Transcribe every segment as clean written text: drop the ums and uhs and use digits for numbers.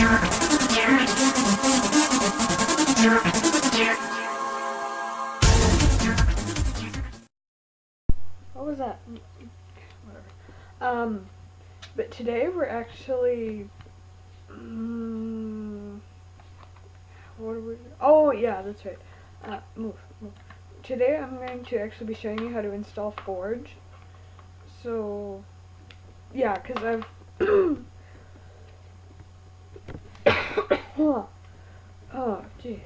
What was that? Whatever. But today we're actually, what are we? Oh yeah, that's right. Move. Today I'm going to actually be showing you how to install Forge. So, yeah, cause I've, oh geez,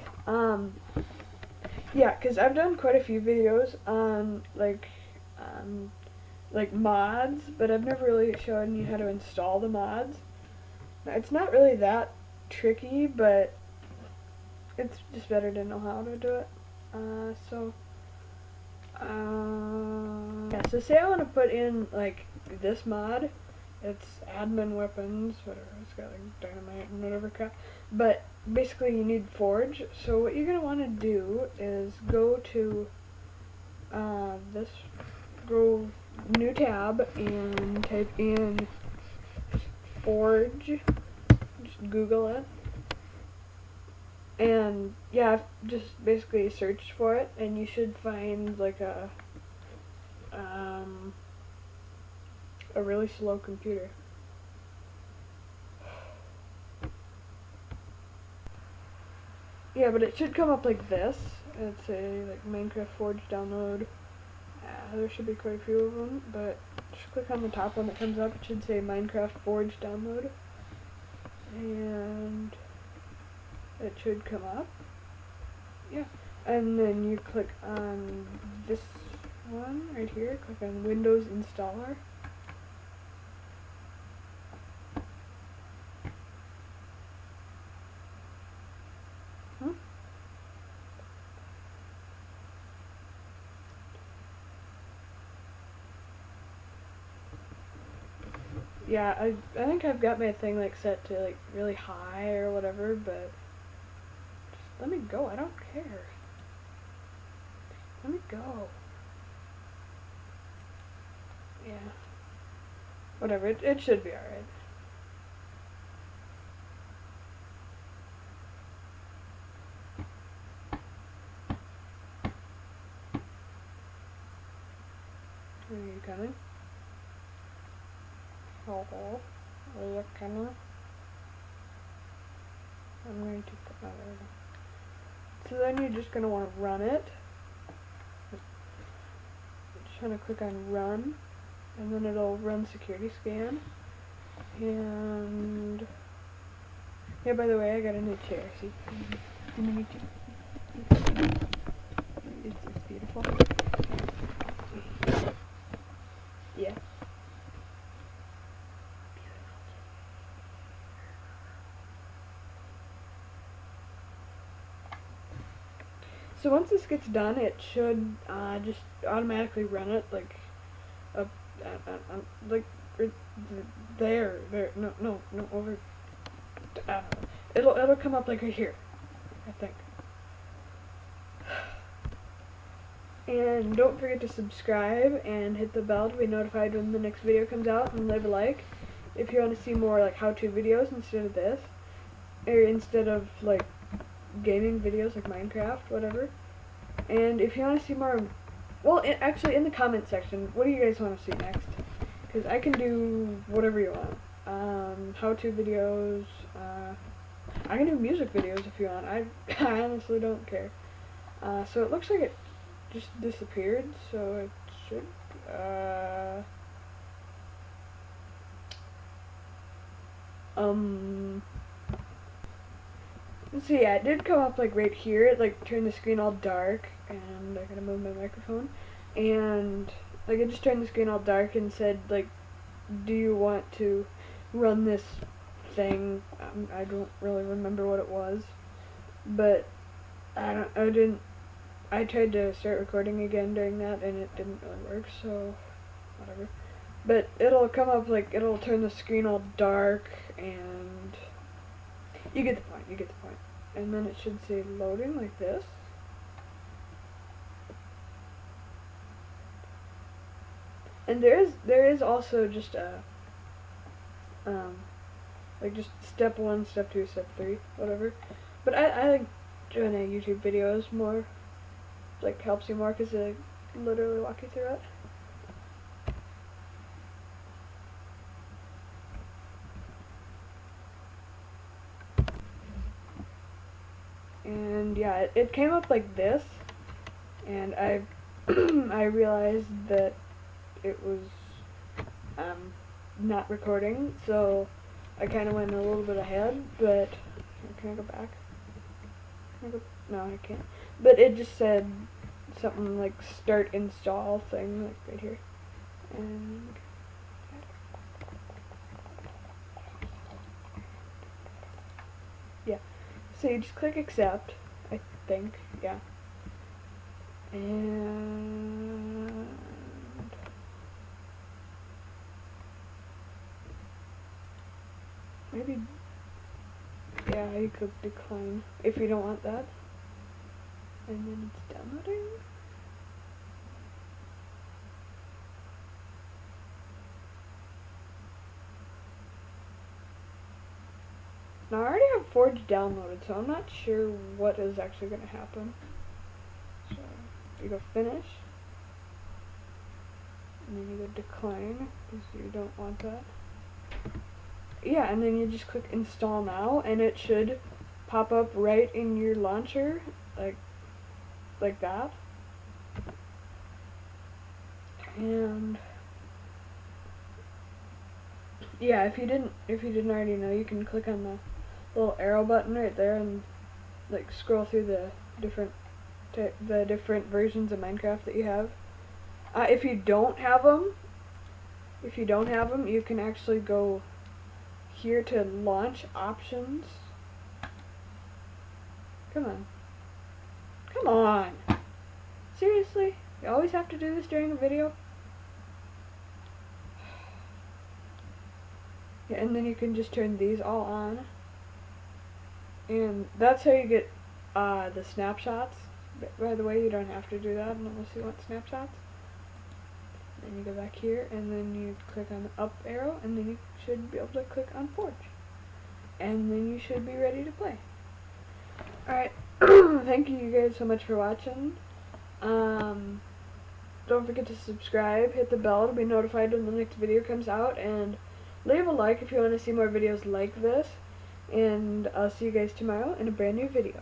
yeah, cause I've done quite a few videos on like mods, but I've never really shown you how to install the mods. Now, it's not really that tricky, but it's just better to know how to do it. Yeah, so say I want to put in like this mod. It's admin weapons, whatever. It's got like dynamite and whatever crap. But basically, you need Forge. So what you're gonna want to do is go to go new tab and type in Forge. Just Google it. And yeah, just basically search for it, and you should find like a really slow computer. Yeah, but it should come up like this. It's a like Minecraft Forge download. There should be quite a few of them, but just click on the top one that comes up. It should say Minecraft Forge download, and it should come up. Yeah, and then you click on this one right here. Click on Windows Installer. Yeah, I think I've got my thing like set to like really high or whatever, but just let me go. I don't care. Let me go. Yeah. Whatever. It should be alright. Are you coming? Hello? Are you coming? I'm going to come out. So then you're just going to want to run it. Just going to click on run, and then it'll run security scan. And yeah, by the way, I got a new chair. See? It's beautiful. Yeah. So once this gets done, it should just automatically run it like like there, no, over. It'll come up like right here, I think. And don't forget to subscribe and hit the bell to be notified when the next video comes out, and leave a like if you want to see more like how-to videos instead of this, or instead of like gaming videos like Minecraft, whatever. And if you want to see more, well, actually in the comment section, what do you guys want to see next? Because I can do whatever you want. How-to videos, I can do music videos if you want. I honestly don't care. So it looks like it just disappeared, so it should, let's see, yeah, it did come up like right here. It like turned the screen all dark, and I gotta move my microphone, and like it just turned the screen all dark and said like, do you want to run this thing? I don't really remember what it was, but I tried to start recording again during that, and it didn't really work, so whatever. But it'll come up like, it'll turn the screen all dark, and you get the point. And then it should say loading like this. And there is also just a like just step 1, step 2, step 3, whatever. But I like doing a YouTube video is more, like, helps you more because it literally walk you through it. And yeah, it came up like this, and I I realized that it was not recording, so I kind of went a little bit ahead, but can I go back? Can I go? No, I can't. But it just said something like start install thing, like right here. And yeah, so you just click accept, I think, yeah. And maybe, yeah, you could decline if you don't want that. And then it's downloading. Now I already have Forge downloaded, so I'm not sure what is actually going to happen. So you go finish, and then you go decline, because you don't want that. Yeah, and then you just click install now, and it should pop up right in your launcher, like that. And yeah, if you didn't already know, you can click on the little arrow button right there and like scroll through the different versions of Minecraft that you have. If you don't have them, you can actually go here to launch options. Come on. Seriously? You always have to do this during a video? Yeah, and then you can just turn these all on. And that's how you get the snapshots. By the way, you don't have to do that unless you want snapshots. Then you go back here, and then you click on the up arrow, and then you should be able to click on Forge. And then you should be ready to play. Alright, thank you guys so much for watching. Don't forget to subscribe, hit the bell to be notified when the next video comes out, and leave a like if you want to see more videos like this. And I'll see you guys tomorrow in a brand new video.